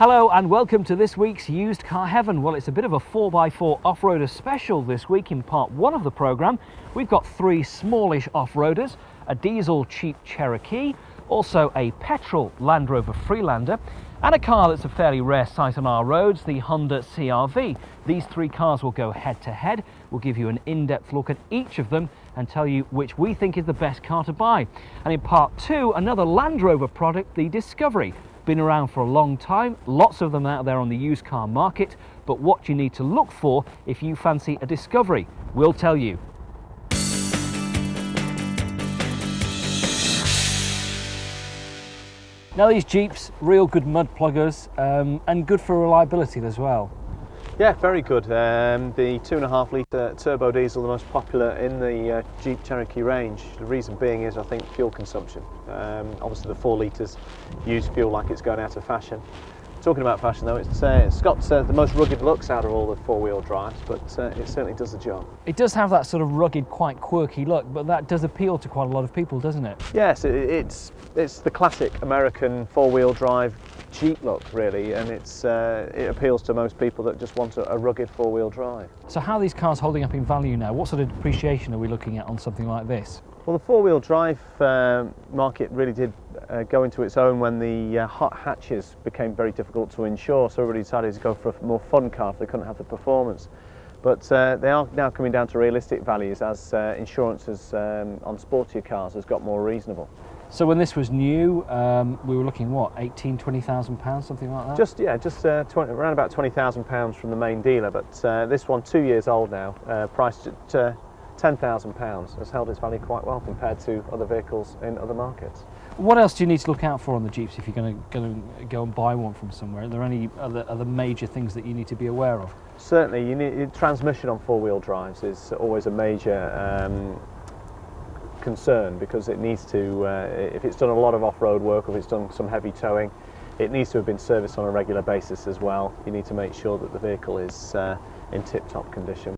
Hello and welcome to this week's Used Car Heaven. Well, it's a bit of a 4x4 off-roader special this week. In part one of the programme, we've got three smallish off-roaders, a diesel Jeep Cherokee, also a petrol Landrover Freelander, and a car that's a fairly rare sight on our roads, the Honda CR-V. These three cars will go head-to-head. We'll give you an in-depth look at each of them and tell you which we think is the best car to buy. And in part two, another Land Rover product, the Discovery. Been around for a long time, lots of them out there on the used car market, but what you need to look for if you fancy a Discovery, we'll tell you. Now these Jeeps, real good mud pluggers and good for reliability as well. Yeah, very good. The 2.5 litre turbo diesel, the most popular in the Jeep Cherokee range. The reason being is, I think, fuel consumption. Obviously the 4 litres use fuel like it's going out of fashion. Talking about fashion though, it's got the most rugged looks out of all the four-wheel drives, but it certainly does the job. It does have that sort of rugged, quite quirky look, but that does appeal to quite a lot of people, doesn't it? Yes, it's the classic American four-wheel drive Jeep look, really, and it appeals to most people that just want a rugged four-wheel drive. So how are these cars holding up in value now? What sort of depreciation are we looking at on something like this? Well, the four-wheel drive market really did go into its own when the hot hatches became very difficult to insure, so everybody decided to go for a more fun car if they couldn't have the performance. But they are now coming down to realistic values as insurance on sportier cars has got more reasonable. So when this was new, we were looking, what, 18,000, 20,000 pounds, something like that? Just around about £20,000 from the main dealer, but this one, 2 years old now, priced at £10,000, has held its value quite well compared to other vehicles in other markets. What else do you need to look out for on the Jeeps if you're going to go and buy one from somewhere? Are there any other major things that you need to be aware of? Certainly, you need transmission on four-wheel drives is always a major concern, because it needs to, if it's done a lot of off-road work, or if it's done some heavy towing, it needs to have been serviced on a regular basis as well. You need to make sure that the vehicle is in tip-top condition.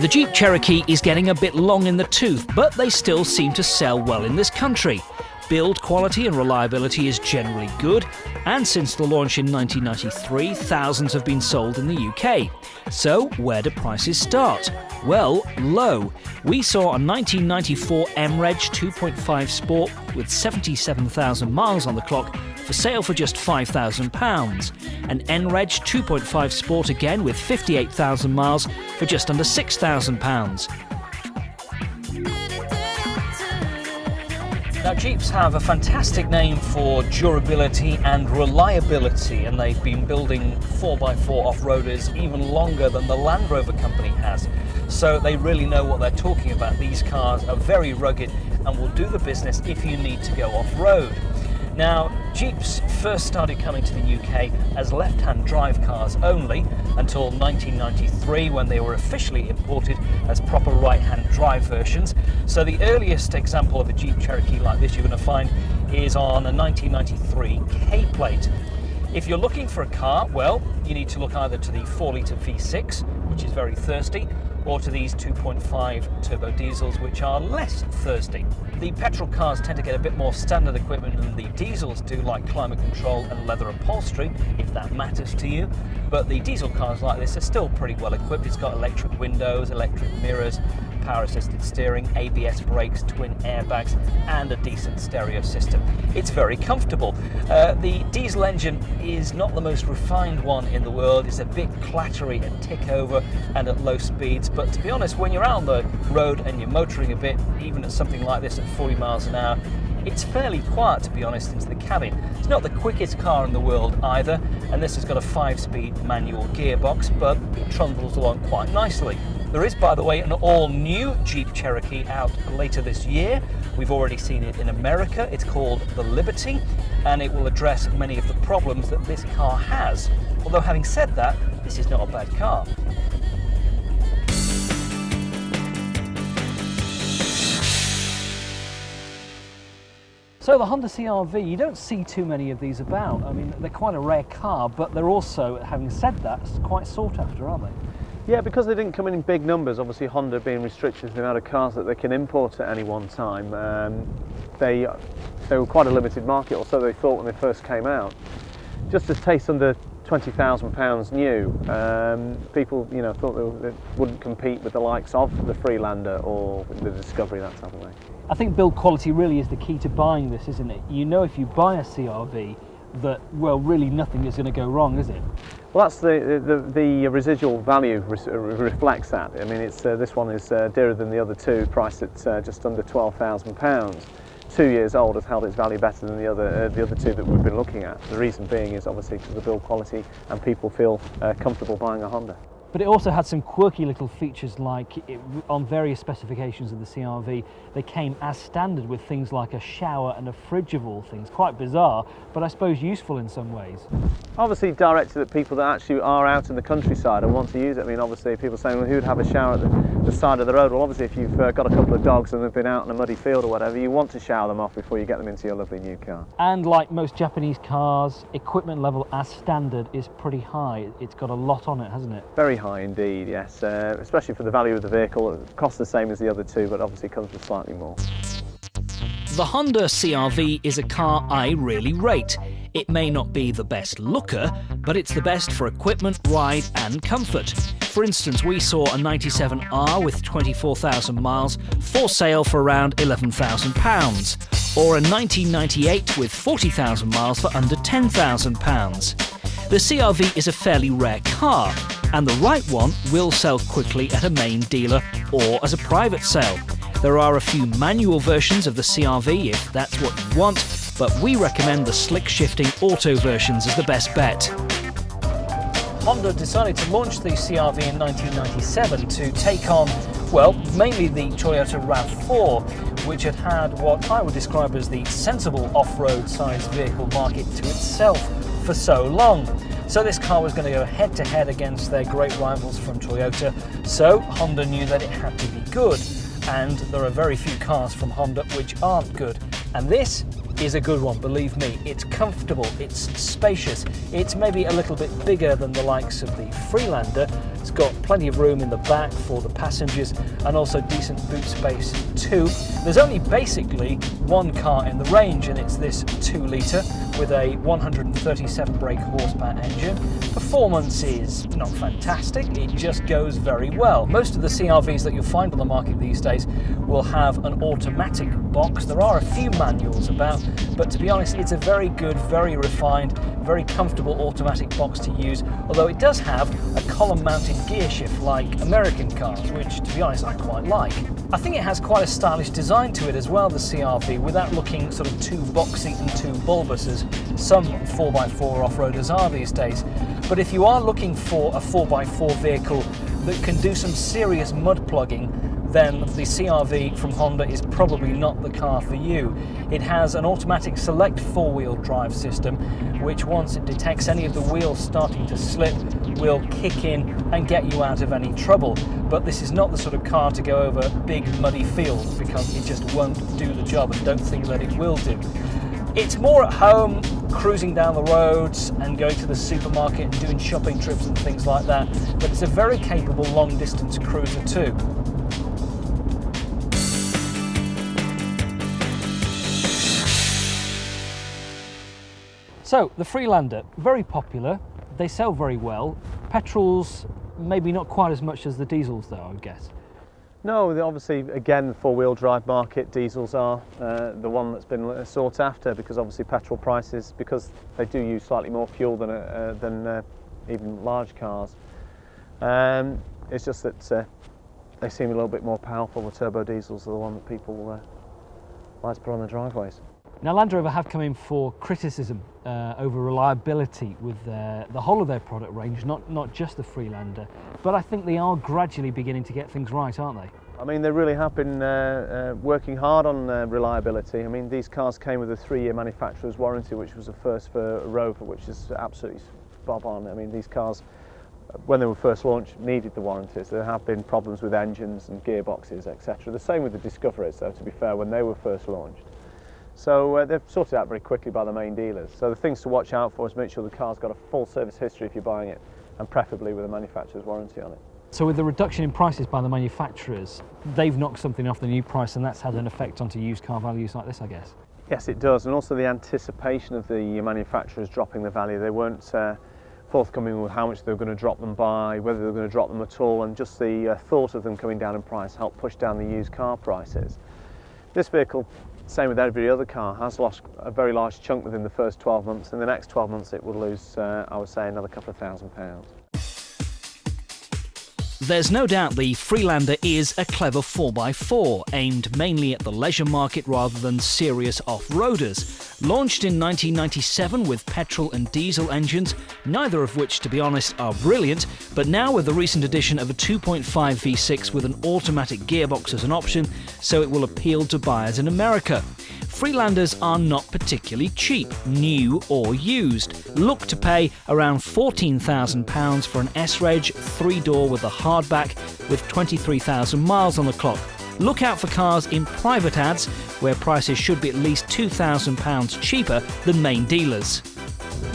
The Jeep Cherokee is getting a bit long in the tooth, but they still seem to sell well in this country. Build quality and reliability is generally good, and since the launch in 1993, thousands have been sold in the UK. So where do prices start? Well, low. We saw a 1994 M-Reg 2.5 Sport with 77,000 miles on the clock for sale for just £5,000. An N-Reg 2.5 Sport again with 58,000 miles for just under £6,000. Now, Jeeps have a fantastic name for durability and reliability, and they've been building 4x4 off-roaders even longer than the Land Rover company has. So they really know what they're talking about. These cars are very rugged and will do the business if you need to go off-road. Now, Jeeps first started coming to the UK as left-hand drive cars only until 1993, when they were officially imported as proper right-hand drive versions. So the earliest example of a Jeep Cherokee like this you're going to find is on a 1993 K-plate. If you're looking for a car, well, you need to look either to the 4-litre V6, which is very thirsty, or to these 2.5 turbo diesels, which are less thirsty. The petrol cars tend to get a bit more standard equipment than the diesels do, like climate control and leather upholstery, if that matters to you. But the diesel cars like this are still pretty well equipped. It's got electric windows, electric mirrors, power assisted steering, ABS brakes, twin airbags, and a decent stereo system. It's very comfortable. The diesel engine is not the most refined one in the world. It's a bit clattery at tick over and at low speeds, but to be honest, when you're out on the road and you're motoring a bit, even at something like this at 40 miles an hour, it's fairly quiet, to be honest, into the cabin. It's not the quickest car in the world either, and this has got a 5-speed manual gearbox, but it trundles along quite nicely. There is, by the way, an all-new Jeep Cherokee out later this year. We've already seen it in America. It's called the Liberty, and it will address many of the problems that this car has. Although, having said that, this is not a bad car. So the Honda CR-V, you don't see too many of these about. I mean, they're quite a rare car, but they're also, having said that, quite sought after, aren't they? Yeah, because they didn't come in big numbers, obviously Honda being restricted to the amount of cars that they can import at any one time, they were quite a limited market, or so they thought when they first came out. just a taste under £20,000 new. People, thought they wouldn't compete with the likes of the Freelander or the Discovery, that type of thing. I think build quality really is the key to buying this, isn't it? You know, if you buy a CRV, that, well, really nothing is going to go wrong, is it? Well, that's the residual value reflects that. I mean, it's this one is dearer than the other two, priced at just under £12,000. 2 years old has held its value better than the other two that we've been looking at. The reason being is obviously because of the build quality and people feel comfortable buying a Honda. But it also had some quirky little features, like on various specifications of the CRV, they came as standard with things like a shower and a fridge of all things. Quite bizarre, but I suppose useful in some ways. Obviously directed at people that actually are out in the countryside and want to use it. I mean, obviously people saying, well, who'd have a shower at the side of the road? Well, obviously if you've got a couple of dogs and they've been out in a muddy field or whatever, you want to shower them off before you get them into your lovely new car. And like most Japanese cars, equipment level as standard is pretty high. It's got a lot on it, hasn't it? Very high indeed, yes, especially for the value of the vehicle. It costs the same as the other two, but obviously comes with slightly more. The Honda CR-V is a car I really rate. It may not be the best looker, but it's the best for equipment, ride and comfort. For instance, we saw a 97R with 24,000 miles for sale for around £11,000, or a 1998 with 40,000 miles for under £10,000. The CR-V is a fairly rare car, and the right one will sell quickly at a main dealer or as a private sale. There are a few manual versions of the CR-V if that's what you want, but we recommend the slick shifting auto versions as the best bet. Honda decided to launch the CR-V in 1997 to take on, well, mainly the Toyota RAV4, which had had what I would describe as the sensible off-road size vehicle market to itself for so long. So this car was going to go head-to-head against their great rivals from Toyota, so Honda knew that it had to be good. And there are very few cars from Honda which aren't good. And this is a good one, believe me. It's comfortable, it's spacious, it's maybe a little bit bigger than the likes of the Freelander. It's got plenty of room in the back for the passengers and also decent boot space too. There's only basically one car in the range, and it's this 2-litre with a 137 brake horsepower engine. Performance is not fantastic, it just goes very well. Most of the CR-Vs that you'll find on the market these days will have an automatic box. There are a few manuals about, but to be honest, it's a very good, very refined, very comfortable automatic box to use, although it does have a column-mounted gear shift like American cars, which, to be honest, I quite like. I think it has quite a stylish design to it as well, the CR-V, without looking sort of too boxy and too bulbous as some 4x4 off-roaders are these days. But if you are looking for a 4x4 vehicle that can do some serious mud plugging, then the CR-V from Honda is probably not the car for you. It has an automatic select 4-wheel drive system, which once it detects any of the wheels starting to slip, will kick in and get you out of any trouble. But this is not the sort of car to go over big muddy fields, because it just won't do the job, and don't think that it will do. It's more at home, cruising down the roads and going to the supermarket and doing shopping trips and things like that, but it's a very capable long distance cruiser too. So, the Freelander, very popular, they sell very well. Petrols, maybe not quite as much as the diesels though, I would guess. No, obviously, again, the 4-wheel drive market, diesels are the one that's been sought after, because obviously petrol prices, because they do use slightly more fuel than even large cars. It's just that they seem a little bit more powerful. The turbo diesels are the one that people like to put on their driveways. Now, Land Rover have come in for criticism over reliability with the whole of their product range, not just the Freelander, but I think they are gradually beginning to get things right, aren't they? I mean, they really have been working hard on reliability. I mean, these cars came with a 3-year manufacturer's warranty, which was a first for Rover, which is absolutely spot on. I mean, these cars, when they were first launched, needed the warranties. There have been problems with engines and gearboxes, etc. The same with the Discoveries, though, to be fair, when they were first launched. So they've sorted out very quickly by the main dealers. So the things to watch out for is make sure the car's got a full service history if you're buying it, and preferably with a manufacturer's warranty on it. So with the reduction in prices by the manufacturers, they've knocked something off the new price, and that's had an effect onto used car values like this, I guess. Yes, it does, and also the anticipation of the manufacturers dropping the value. They weren't forthcoming with how much they were going to drop them by, whether they were going to drop them at all, and just the thought of them coming down in price helped push down the used car prices. This vehicle, same with every other car, has lost a very large chunk within the first 12 months. In the next 12 months it will lose, I would say, another couple of £1,000s. There's no doubt the Freelander is a clever 4x4, aimed mainly at the leisure market rather than serious off-roaders. Launched in 1997 with petrol and diesel engines, neither of which, to be honest, are brilliant, but now with the recent addition of a 2.5 V6 with an automatic gearbox as an option, so it will appeal to buyers in America. Freelanders are not particularly cheap, new or used. Look to pay around £14,000 for an S-Reg 3-door with a hardback with 23,000 miles on the clock. Look out for cars in private ads where prices should be at least £2,000 cheaper than main dealers.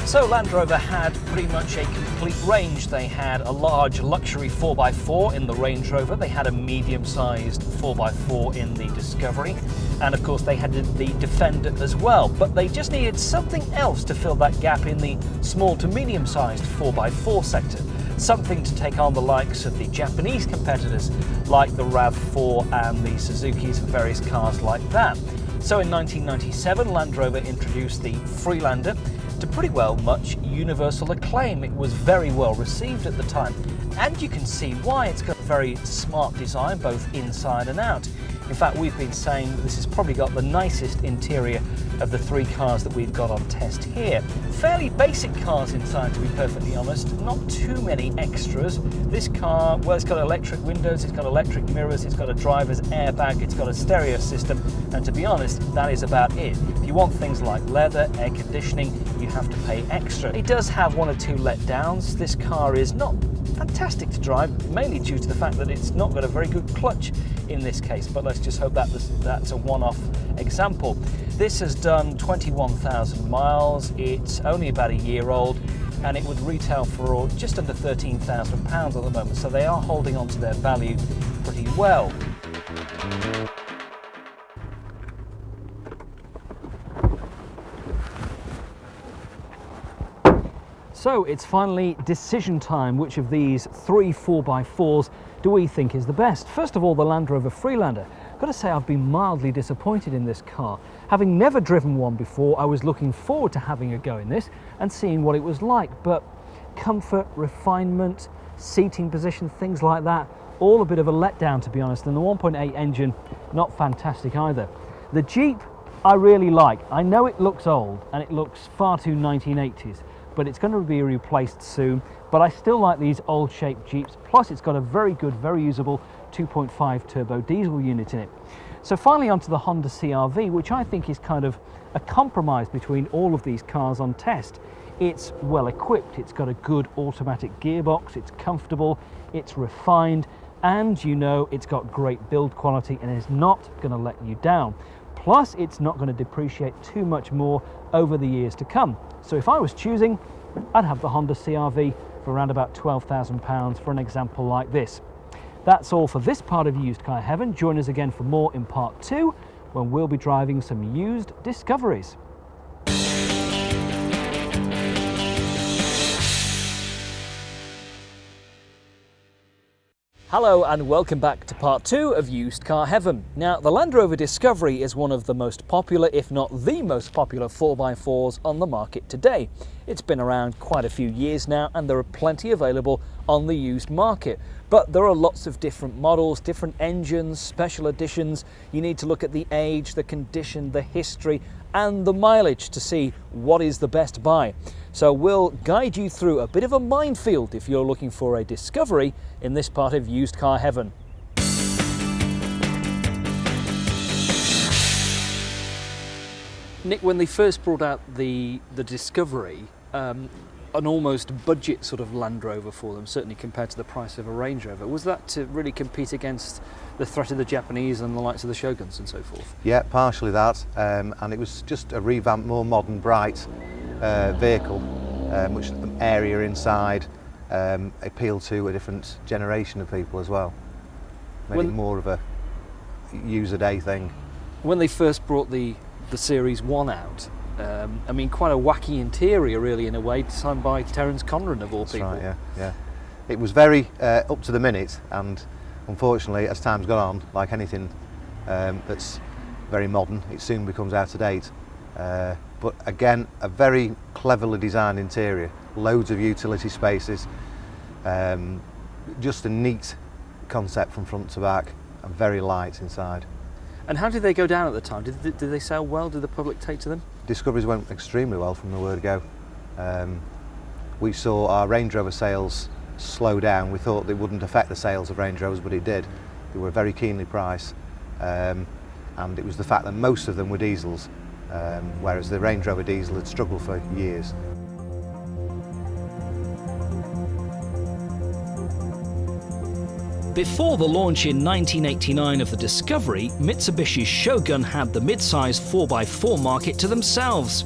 So Land Rover had pretty much a complete range. They had a large luxury 4x4 in the Range Rover, they had a medium-sized 4x4 in the Discovery, and of course they had the Defender as well, but they just needed something else to fill that gap in the small to medium-sized 4x4 sector. Something to take on the likes of the Japanese competitors like the RAV4 and the Suzukis and various cars like that. So in 1997, Land Rover introduced the Freelander to pretty well much universal acclaim. It was very well received at the time, and you can see why. It's got a very smart design both inside and out. In fact, we've been saying this has probably got the nicest interior of the three cars that we've got on test here. Fairly basic cars inside, to be perfectly honest, not too many extras. This car, well, it's got electric windows, it's got electric mirrors, it's got a driver's airbag, it's got a stereo system, and to be honest, that is about it. If you want things like leather, air conditioning, you have to pay extra. It does have one or two letdowns. This car is not fantastic to drive, mainly due to the fact that it's not got a very good clutch in this case, but let's just hope that that's a one-off example. This has done 21,000 miles, it's only about a year old, and it would retail for just under £13,000 at the moment, so they are holding on to their value pretty well. So it's finally decision time. Which of these three 4x4s do we think is the best? First of all, the Landrover Freelander. I've got to say I've been mildly disappointed in this car. Having never driven one before, I was looking forward to having a go in this and seeing what it was like, but comfort, refinement, seating position, things like that, all a bit of a letdown, to be honest, and the 1.8 engine, not fantastic either. The Jeep I really like. I know it looks old and it looks far too 1980s, but it's going to be replaced soon. But I still like these old shaped Jeeps, plus it's got a very good, very usable 2.5 turbo diesel unit in it. So finally onto the Honda CR-V, which I think is kind of a compromise between all of these cars on test. It's well equipped, it's got a good automatic gearbox, it's comfortable, it's refined, and you know it's got great build quality and is not going to let you down. Plus it's not going to depreciate too much more over the years to come. So if I was choosing, I'd have the Honda CR-V for around about £12,000 for an example like this. That's all for this part of Used Car Heaven. Join us again for more in part 2, when we'll be driving some used Discoveries. Hello and welcome back to part 2 of Used Car Heaven. Now, the Land Rover Discovery is one of the most popular, if not the most popular 4x4s on the market today. It's been around quite a few years now and there are plenty available on the used market. But there are lots of different models, different engines, special editions. You need to look at the age, the condition, the history and the mileage to see what is the best buy. So we'll guide you through a bit of a minefield if you're looking for a Discovery in this part of Used Car Heaven. Nick, when they first brought out the Discovery, an almost budget sort of Land Rover for them, certainly compared to the price of a Range Rover, was that to really compete against the threat of the Japanese and the likes of the Shoguns and so forth? Yeah, partially that, and it was just a revamped, more modern, bright vehicle, which the area inside appealed to a different generation of people as well. Made it more of a use-a-day thing. When they first brought the the Series 1 out. I mean, quite a wacky interior, really, in a way, designed by Terence Conran, of all people. That's right, yeah. It was very up to the minute, and unfortunately, as time's gone on, like anything that's very modern, it soon becomes out of date. But again, a very cleverly designed interior, loads of utility spaces, just a neat concept from front to back, and very light inside. And how did they go down at the time? Did they sell well? Did the public take to them? Discoveries went extremely well from the word go. We saw our Range Rover sales slow down. We thought it wouldn't affect the sales of Range Rovers, but it did. They were very keenly priced, and it was the fact that most of them were diesels, whereas the Range Rover diesel had struggled for years. Before the launch in 1989 of the Discovery, Mitsubishi's Shogun had the mid-size 4x4 market to themselves.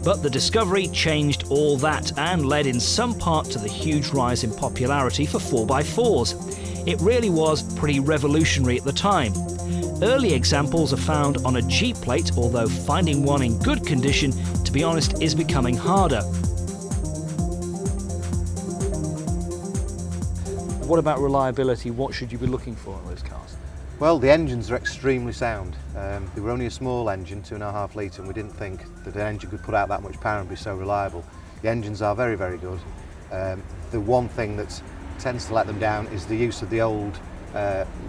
But the Discovery changed all that and led in some part to the huge rise in popularity for 4x4s. It really was pretty revolutionary at the time. Early examples are found on a Jeep plate, although finding one in good condition, to be honest, is becoming harder. What about reliability? What should you be looking for in those cars? Well, the engines are extremely sound. They were only a small engine, 2.5 litre, and we didn't think that an engine could put out that much power and be so reliable. The engines are very, very good. The one thing that tends to let them down is the use of the old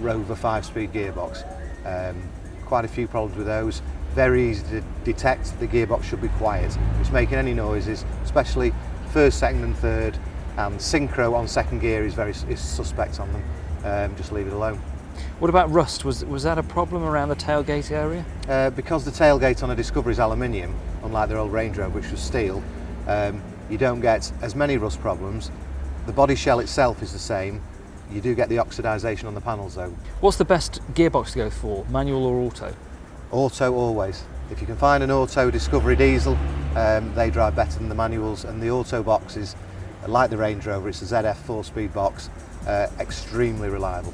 Rover 5-speed gearbox. Quite a few problems with those. Very easy to detect. The gearbox should be quiet. If it's making any noises, especially first, second and third, and synchro on second gear is suspect on them. Just leave it alone. What about rust? Was that a problem around the tailgate area? Because the tailgate on a Discovery is aluminium, unlike their old Range Rover, which was steel, you don't get as many rust problems. The body shell itself is the same. You do get the oxidisation on the panels though. What's the best gearbox to go for, manual or auto? Auto always. If you can find an auto Discovery diesel, they drive better than the manuals, and the auto boxes, like the Range Rover, it's a ZF 4-speed box, extremely reliable.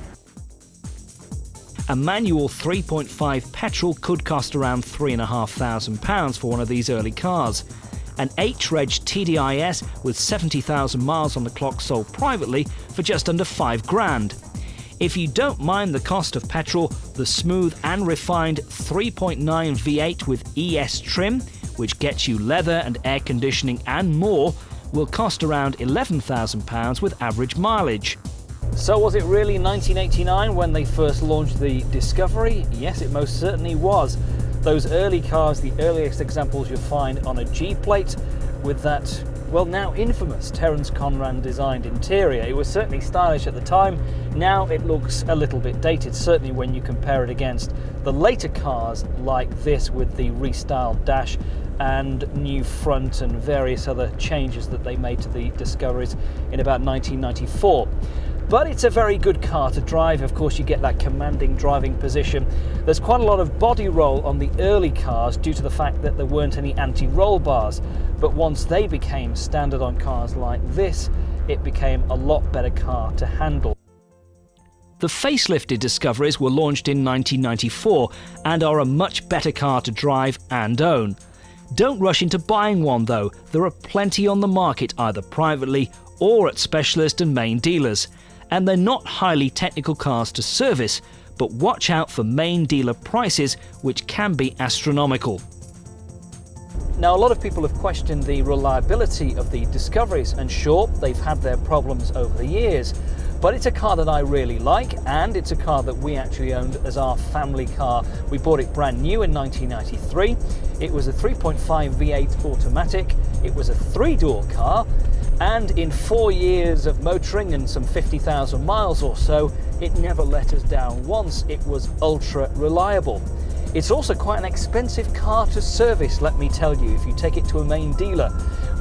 A manual 3.5 petrol could cost around £3,500 for one of these early cars. An H-Reg TDIS with 70,000 miles on the clock sold privately for just under £5,000. If you don't mind the cost of petrol, the smooth and refined 3.9 V8 with ES trim, which gets you leather and air conditioning and more, will cost around £11,000 with average mileage. So was it really 1989 when they first launched the Discovery? Yes, it most certainly was. Those early cars, the earliest examples you'll find on a G plate with that, well, now infamous Terence Conran designed interior. It was certainly stylish at the time. Now it looks a little bit dated, certainly when you compare it against the later cars like this with the restyled dash and new front and various other changes that they made to the Discoveries in about 1994. But it's a very good car to drive. Of course, you get that commanding driving position. There's quite a lot of body roll on the early cars due to the fact that there weren't any anti-roll bars. But once they became standard on cars like this, it became a lot better car to handle. The facelifted Discoveries were launched in 1994 and are a much better car to drive and own. Don't rush into buying one though. There are plenty on the market either privately or at specialist and main dealers. And they're not highly technical cars to service, but watch out for main dealer prices, which can be astronomical. Now, a lot of people have questioned the reliability of the Discoveries, and sure, they've had their problems over the years, but it's a car that I really like, and it's a car that we actually owned as our family car. We bought it brand new in 1993. It was a 3.5 V8 automatic. It was a 3-door car. And in 4 years of motoring and some 50,000 miles or so, it never let us down once. It was ultra reliable. It's also quite an expensive car to service, let me tell you, if you take it to a main dealer.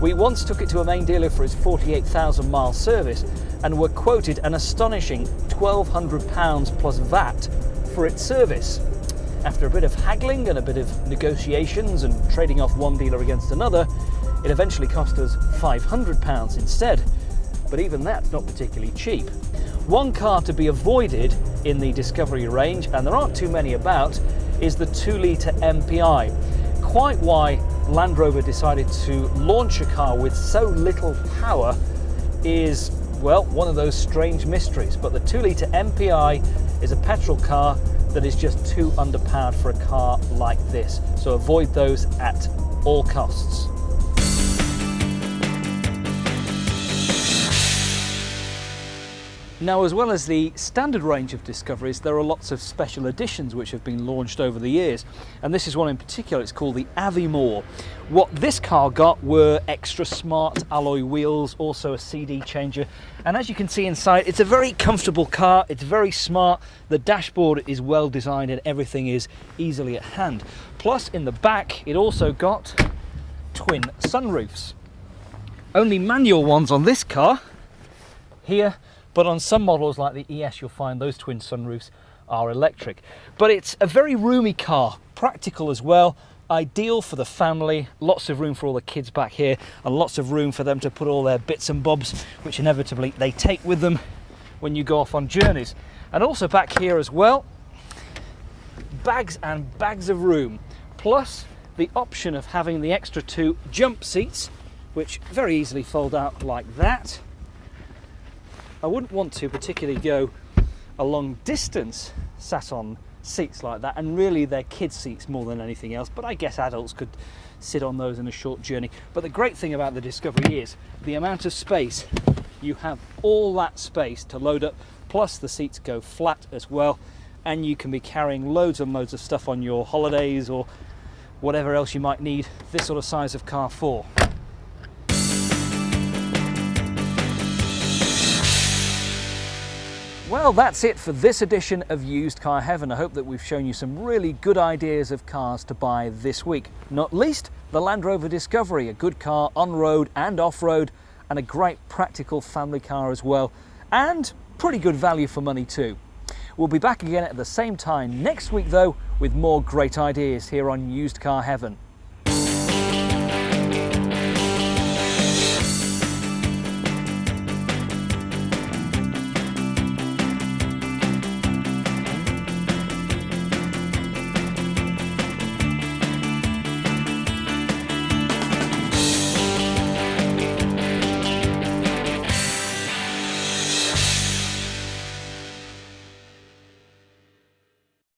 We once took it to a main dealer for its 48,000 mile service and were quoted an astonishing £1,200 plus VAT for its service. After a bit of haggling and a bit of negotiations and trading off one dealer against another, it eventually cost us £500 instead, but even that's not particularly cheap. One car to be avoided in the Discovery range, and there aren't too many about, is the 2-litre MPI. quite why Land Rover decided to launch a car with so little power is, well, one of those strange mysteries. But the 2-litre MPI is a petrol car that is just too underpowered for a car like this. So avoid those at all costs. Now, as well as the standard range of Discoveries, there are lots of special editions which have been launched over the years, and this is one in particular. It's called the Avimore. What this car got were extra smart alloy wheels, also a CD changer, and as you can see inside, it's a very comfortable car. It's very smart. The dashboard is well designed and everything is easily at hand. Plus, in the back, it also got twin sunroofs. Only manual ones on this car here, but on some models like the ES you'll find those twin sunroofs are electric. But it's a very roomy car, practical as well, ideal for the family, lots of room for all the kids back here and lots of room for them to put all their bits and bobs which inevitably they take with them when you go off on journeys. And also back here as well, bags and bags of room, plus the option of having the extra 2 jump seats which very easily fold out like that. I wouldn't want to particularly go a long distance sat on seats like that, and really they're kids' seats more than anything else, but I guess adults could sit on those in a short journey. But the great thing about the Discovery is the amount of space. You have all that space to load up, plus the seats go flat as well, and you can be carrying loads and loads of stuff on your holidays or whatever else you might need this sort of size of car for. Well, that's it for this edition of Used Car Heaven. I hope that we've shown you some really good ideas of cars to buy this week. Not least the Land Rover Discovery, a good car on-road and off-road, and a great practical family car as well, and pretty good value for money too. We'll be back again at the same time next week though with more great ideas here on Used Car Heaven.